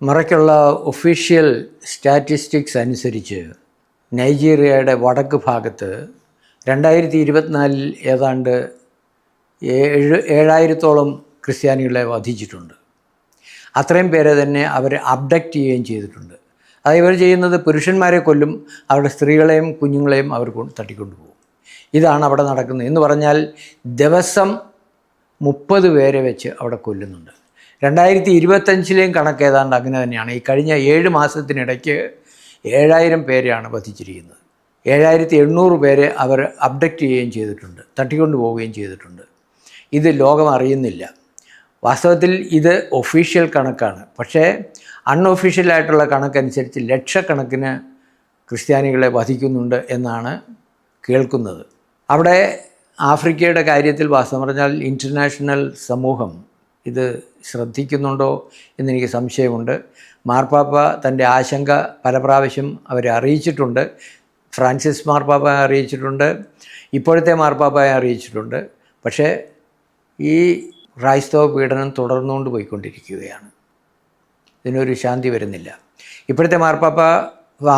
മറയ്ക്കുള്ള official statistics അനുസരിച്ച് നൈജീരിയയുടെ വടക്ക് ഭാഗത്ത് 2024 ഏതാണ്ട് 7,000-ഓളം ക്രിസ്ത്യാനികളെ വധിച്ചിട്ടുണ്ട്. അത്രയും പേരെ തന്നെ അവർ അബ്ഡക്റ്റ് ചെയ്യുകയും ചെയ്തിട്ടുണ്ട്. അത് ഇവർ ചെയ്യുന്നത് പുരുഷന്മാരെ കൊല്ലും, അവരുടെ സ്ത്രീകളെയും കുഞ്ഞുങ്ങളെയും അവർ തട്ടിക്കൊണ്ടുപോകും. ഇതാണ് അവിടെ നടക്കുന്നത്. എന്ന് പറഞ്ഞാൽ ദിവസം 30 പേരെ വെച്ച് അവിടെ കൊല്ലുന്നുണ്ട്. 2025 കണക്ക് ഏതാണ്ട് അങ്ങനെ തന്നെയാണ്. ഈ കഴിഞ്ഞ 7 മാസത്തിനിടയ്ക്ക് 7,000 പേരെയാണ് വധിച്ചിരിക്കുന്നത്. 7,800 പേരെ അവർ അബ്ഡക്റ്റ് ചെയ്യുകയും ചെയ്തിട്ടുണ്ട്, തട്ടിക്കൊണ്ടു പോവുകയും ചെയ്തിട്ടുണ്ട്. ഇത് ലോകം അറിയുന്നില്ല. വാസ്തവത്തിൽ ഇത് ഒഫീഷ്യൽ കണക്കാണ്. പക്ഷേ അൺഒഫീഷ്യലായിട്ടുള്ള കണക്കനുസരിച്ച് ലക്ഷക്കണക്കിന് ക്രിസ്ത്യാനികളെ വധിക്കുന്നുണ്ട് എന്നാണ് കേൾക്കുന്നത്. അവിടെ ആഫ്രിക്കയുടെ കാര്യത്തിൽ വാസ്തവം പറഞ്ഞാൽ ഇൻ്റർനാഷണൽ സമൂഹം ഇത് ശ്രദ്ധിക്കുന്നുണ്ടോ എന്നെനിക്ക് സംശയമുണ്ട്. മാർപ്പാപ്പ തൻ്റെ ആശങ്ക പല പ്രാവശ്യം അവരെ അറിയിച്ചിട്ടുണ്ട്. ഫ്രാൻസിസ് മാർപ്പാപ്പയെ അറിയിച്ചിട്ടുണ്ട്, ഇപ്പോഴത്തെ മാർപ്പാപ്പയെ അറിയിച്ചിട്ടുണ്ട്. പക്ഷേ ഈ ക്രൈസ്തവ പീഡനം തുടർന്നുകൊണ്ട് പോയിക്കൊണ്ടിരിക്കുകയാണ്. ഇതിനൊരു ശാന്തി വരുന്നില്ല. ഇപ്പോഴത്തെ മാർപ്പാപ്പ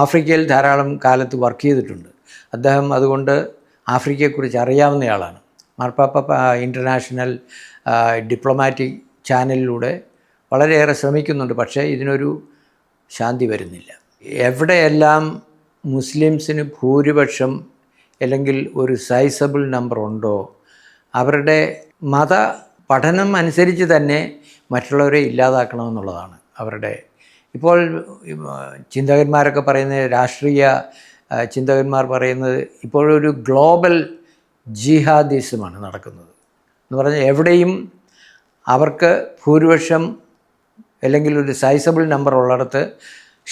ആഫ്രിക്കയിൽ ധാരാളം കാലത്ത് വർക്ക് ചെയ്തിട്ടുണ്ട്. അദ്ദേഹം അതുകൊണ്ട് ആഫ്രിക്കയെക്കുറിച്ച് അറിയാവുന്നയാളാണ്. മാർപ്പാപ്പ ഇൻ്റർനാഷണൽ ഡിപ്ലോമാറ്റിക് ചാനലിലൂടെ വളരെയേറെ ശ്രമിക്കുന്നുണ്ട്. പക്ഷേ ഇതിനൊരു ശാന്തി വരുന്നില്ല. എവിടെയെല്ലാം മുസ്ലിംസിന് ഭൂരിപക്ഷം അല്ലെങ്കിൽ ഒരു സൈസബിൾ നമ്പർ ഉണ്ടോ അവരുടെ മത പഠനം അനുസരിച്ച് തന്നെ മറ്റുള്ളവരെ ഇല്ലാതാക്കണമെന്നുള്ളതാണ് അവരുടെ. ഇപ്പോൾ ചിന്തകന്മാരൊക്കെ പറയുന്നത്, രാഷ്ട്രീയ ചിന്തകന്മാർ പറയുന്നത് ഇപ്പോഴൊരു ഗ്ലോബൽ ജിഹാദിസമാണ് നടക്കുന്നത്. എന്ന് പറഞ്ഞാൽ എവിടെയും അവർക്ക് ഭൂരിപക്ഷം അല്ലെങ്കിൽ ഒരു സൈസബിൾ നമ്പർ ഉള്ളിടത്ത്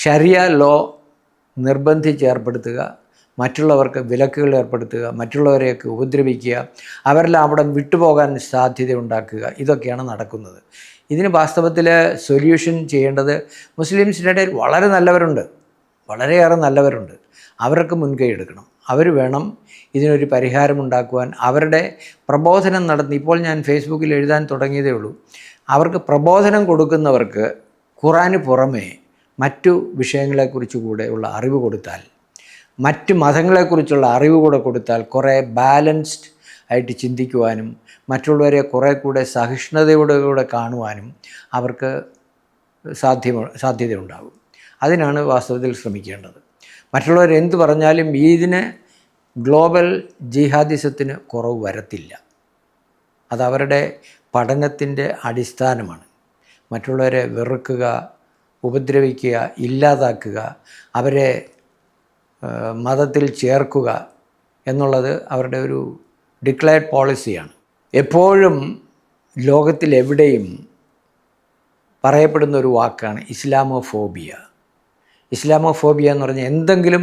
ഷരിയ ലോ നിർബന്ധിച്ച് ഏർപ്പെടുത്തുക, മറ്റുള്ളവർക്ക് വിലക്കുകൾ ഏർപ്പെടുത്തുക, മറ്റുള്ളവരെയൊക്കെ ഉപദ്രവിക്കുക, അവരെല്ലാം അവിടെ വിട്ടുപോകാൻ സാധ്യത ഉണ്ടാക്കുക, ഇതൊക്കെയാണ് നടക്കുന്നത്. ഇതിന് വാസ്തവത്തിൽ സൊല്യൂഷൻ ചെയ്യേണ്ടത് മുസ്ലിംസിൻ്റെ ഇടയിൽ വളരെ നല്ലവരുണ്ട്, വളരെയേറെ നല്ലവരുണ്ട്. അവർക്ക് മുൻകൈ എടുക്കണം. അവർ വേണം ഇതിനൊരു പരിഹാരമുണ്ടാക്കുവാൻ. അവരുടെ പ്രബോധനം നടത്തി, ഇപ്പോൾ ഞാൻ ഫേസ്ബുക്കിൽ എഴുതാൻ തുടങ്ങിയതേ ഉള്ളൂ. അവർക്ക് പ്രബോധനം കൊടുക്കുന്നവർക്ക് ഖുറാന് പുറമേ മറ്റു വിഷയങ്ങളെക്കുറിച്ച് കൂടെ ഉള്ള അറിവ് കൊടുത്താൽ, മറ്റ് മതങ്ങളെക്കുറിച്ചുള്ള അറിവ് കൂടെ കൊടുത്താൽ കുറേ ബാലൻസ്ഡ് ആയിട്ട് ചിന്തിക്കുവാനും മറ്റുള്ളവരെ കുറേ കൂടെ സഹിഷ്ണുതയോടെ കാണുവാനും അവർക്ക് സാധ്യതയുണ്ടാകും. അതിനാണ് വാസ്തവത്തിൽ ശ്രമിക്കേണ്ടത്. മറ്റുള്ളവർ എന്തു പറഞ്ഞാലും ഇതിന് ഗ്ലോബൽ ജിഹാദിസത്തിന് കുറവ് വരത്തില്ല. അതവരുടെ പഠനത്തിൻ്റെ അടിസ്ഥാനമാണ്. മറ്റുള്ളവരെ വെറുക്കുക, ഉപദ്രവിക്കുക, ഇല്ലാതാക്കുക, അവരെ മതത്തിൽ ചേർക്കുക എന്നുള്ളത് അവരുടെ ഒരു ഡിക്ലെയർഡ് പോളിസിയാണ്. എപ്പോഴും ലോകത്തിലെവിടെയും പറയപ്പെടുന്ന ഒരു വാക്കാണ് ഇസ്ലാമോഫോബിയ. ഇസ്ലാമോഫോബിയ എന്ന് പറഞ്ഞാൽ എന്തെങ്കിലും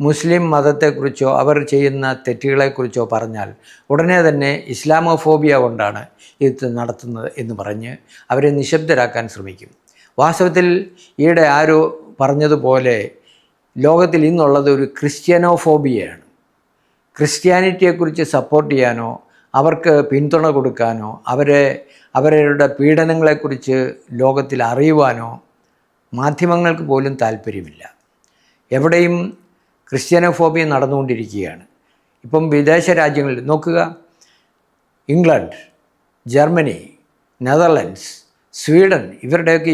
മുസ്ലിം മതത്തെക്കുറിച്ചോ അവർ ചെയ്യുന്ന തെറ്റുകളെക്കുറിച്ചോ പറഞ്ഞാൽ ഉടനെ തന്നെ ഇസ്ലാമോഫോബിയ കൊണ്ടാണ് ഇത് നടത്തുന്നത് എന്ന് പറഞ്ഞ് അവരെ നിശബ്ദരാക്കാൻ ശ്രമിക്കും. വാസ്തവത്തിൽ ഈയിടെ ആരോ പറഞ്ഞതുപോലെ ലോകത്തിൽ ഇന്നുള്ളത് ഒരു ക്രിസ്ത്യാനോഫോബിയയാണ്. ക്രിസ്ത്യാനിറ്റിയെക്കുറിച്ച് സപ്പോർട്ട് ചെയ്യാനോ അവർക്ക് പിന്തുണ കൊടുക്കാനോ അവരുടെ പീഡനങ്ങളെക്കുറിച്ച് ലോകത്തിൽ അറിയുവാനോ മാധ്യമങ്ങൾക്ക് പോലും താല്പര്യമില്ല. എവിടെയും ക്രിസ്ത്യാനോഫോബിയ നടന്നുകൊണ്ടിരിക്കുകയാണ്. ഇപ്പം വിദേശ രാജ്യങ്ങളിൽ നോക്കുക, ഇംഗ്ലണ്ട്, ജർമ്മനി, നെതർലൻഡ്സ്, സ്വീഡൻ,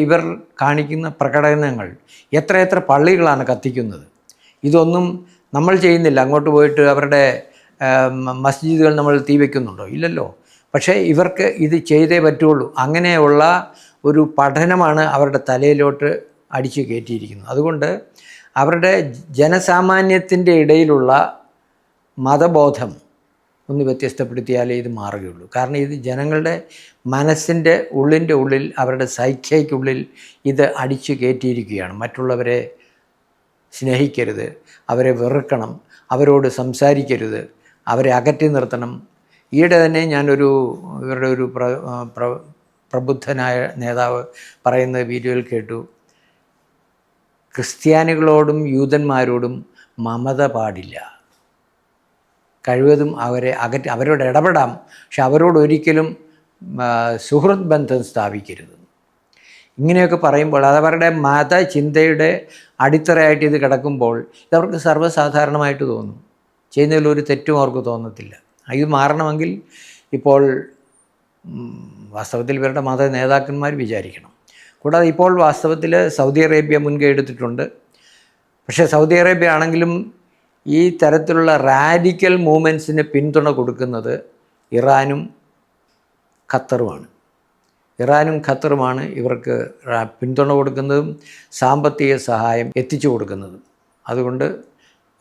ഇവർ കാണിക്കുന്ന പ്രകടനങ്ങൾ, എത്ര പള്ളികളാണ് കത്തിക്കുന്നത്. ഇതൊന്നും നമ്മൾ ചെയ്യുന്നില്ല. അങ്ങോട്ട് പോയിട്ട് അവരുടെ മസ്ജിദുകൾ നമ്മൾ തീ വയ്ക്കുന്നുണ്ടോ? ഇല്ലല്ലോ. പക്ഷേ ഇവർക്ക് ഇത് ചെയ്തേ പറ്റുള്ളൂ. അങ്ങനെയുള്ള ഒരു പഠനമാണ് അവരുടെ തലയിലോട്ട് അടിച്ചു കയറ്റിയിരിക്കുന്നത്. അതുകൊണ്ട് അവരുടെ ജനസാമാന്യത്തിൻ്റെ ഇടയിലുള്ള മതബോധം ഒന്ന് വ്യത്യസ്തപ്പെടുത്തിയാലേ ഇത് മാറുകയുള്ളൂ. കാരണം ഇത് ജനങ്ങളുടെ മനസ്സിൻ്റെ ഉള്ളിൽ അവരുടെ സൈഖ്യയ്ക്കുള്ളിൽ ഇത് അടിച്ചു കയറ്റിയിരിക്കുകയാണ്. മറ്റുള്ളവരെ സ്നേഹിക്കരുത്, അവരെ വെറുക്കണം, അവരോട് സംസാരിക്കരുത്, അവരെ അകറ്റി നിർത്തണം. ഈയിടെ തന്നെ ഇവരുടെ ഒരു പ്രബുദ്ധനായ നേതാവ് പറയുന്ന വീഡിയോയിൽ കേട്ടു, ക്രിസ്ത്യാനികളോടും യൂതന്മാരോടും മമത പാടില്ല, കഴിവതും അവരോട് ഇടപെടാം, പക്ഷെ അവരോടൊരിക്കലും സുഹൃത്ത് ബന്ധം സ്ഥാപിക്കരുത്. ഇങ്ങനെയൊക്കെ പറയുമ്പോൾ അതവരുടെ മതചിന്തയുടെ അടിത്തറയായിട്ട് ഇത് കിടക്കുമ്പോൾ ഇതവർക്ക് സർവ്വസാധാരണമായിട്ട് തോന്നും. ചെയ്യുന്നതിലൊരു തെറ്റും അവർക്ക് തോന്നത്തില്ല. ഇത് മാറണമെങ്കിൽ ഇപ്പോൾ വാസ്തവത്തിൽ ഇവരുടെ മത നേതാക്കന്മാർ വിചാരിക്കണം. കൂടാതെ ഇപ്പോൾ വാസ്തവത്തിൽ സൗദി അറേബ്യ മുൻകൈ എടുത്തിട്ടുണ്ട്. പക്ഷേ സൗദി അറേബ്യ ആണെങ്കിലും ഈ തരത്തിലുള്ള റാഡിക്കൽ മൂവ്മെൻറ്റ്സിന് പിന്തുണ കൊടുക്കുന്നത് ഇറാനും ഖത്തറുമാണ് ഇവർക്ക് പിന്തുണ കൊടുക്കുന്നതും സാമ്പത്തിക സഹായം എത്തിച്ചു കൊടുക്കുന്നതും. അതുകൊണ്ട്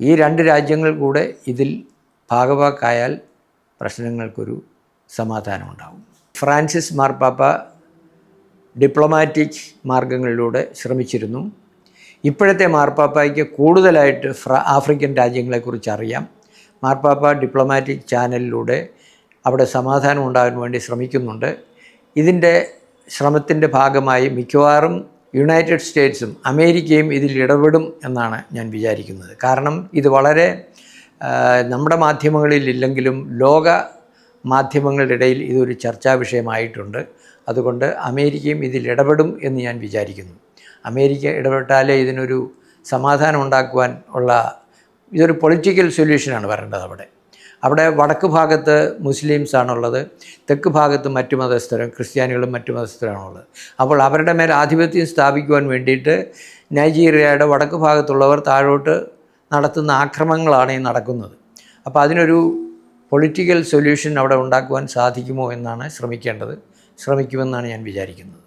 ഈ രണ്ട് രാജ്യങ്ങൾ കൂടെ ഇതിൽ ഭാഗവാക്കായാൽ പ്രശ്നങ്ങൾക്കൊരു സമാധാനമുണ്ടാകും. ഫ്രാൻസിസ് മാർപ്പാപ്പ ഡിപ്ലോമാറ്റിക് മാർഗങ്ങളിലൂടെ ശ്രമിച്ചിരുന്നു. ഇപ്പോഴത്തെ മാർപ്പാപ്പയ്ക്ക് കൂടുതലായിട്ട് ആഫ്രിക്കൻ രാജ്യങ്ങളെക്കുറിച്ച് അറിയാം. മാർപ്പാപ്പ ഡിപ്ലോമാറ്റിക് ചാനലിലൂടെ അവിടെ സമാധാനം ഉണ്ടാകാൻ വേണ്ടി ശ്രമിക്കുന്നുണ്ട്. ഇതിൻ്റെ ശ്രമത്തിൻ്റെ ഭാഗമായി മിക്കവാറും യുണൈറ്റഡ് സ്റ്റേറ്റ്സും അമേരിക്കയും ഇതിൽ ഇടപെടും എന്നാണ് ഞാൻ വിചാരിക്കുന്നത്. കാരണം ഇത് വളരെ നമ്മുടെ മാധ്യമങ്ങളിൽ ഇല്ലെങ്കിലും ലോക മാധ്യമങ്ങളുടെ ഇടയിൽ ഇതൊരു ചർച്ചാ വിഷയമായിട്ടുണ്ട്. അതുകൊണ്ട് അമേരിക്കയും ഇതിൽ ഇടപെടും എന്ന് ഞാൻ വിചാരിക്കുന്നു. അമേരിക്ക ഇടപെട്ടാലേ ഇതിനൊരു സമാധാനം ഉണ്ടാക്കുവാൻ ഉള്ള ഇതൊരു പൊളിറ്റിക്കൽ സൊല്യൂഷനാണ് വരേണ്ടത്. അവിടെ വടക്ക് ഭാഗത്ത് മുസ്ലിംസാണുള്ളത്, തെക്ക് ഭാഗത്ത് മറ്റു മതസ്ഥരും ക്രിസ്ത്യാനികളും മറ്റു മതസ്ഥരാണുള്ളത്. അപ്പോൾ അവരുടെ മേൽ ആധിപത്യം സ്ഥാപിക്കുവാൻ വേണ്ടിയിട്ട് നൈജീരിയയുടെ വടക്ക് ഭാഗത്തുള്ളവർ താഴോട്ട് നടത്തുന്ന ആക്രമണങ്ങളാണ് ഈ നടക്കുന്നത്. അപ്പോൾ അതിനൊരു പൊളിറ്റിക്കൽ സൊല്യൂഷൻ അവിടെ ഉണ്ടാക്കുവാൻ സാധിക്കുമോ എന്നാണ് ശ്രമിക്കേണ്ടത്. ശ്രമിക്കുമെന്നാണ് ഞാൻ വിചാരിക്കുന്നത്.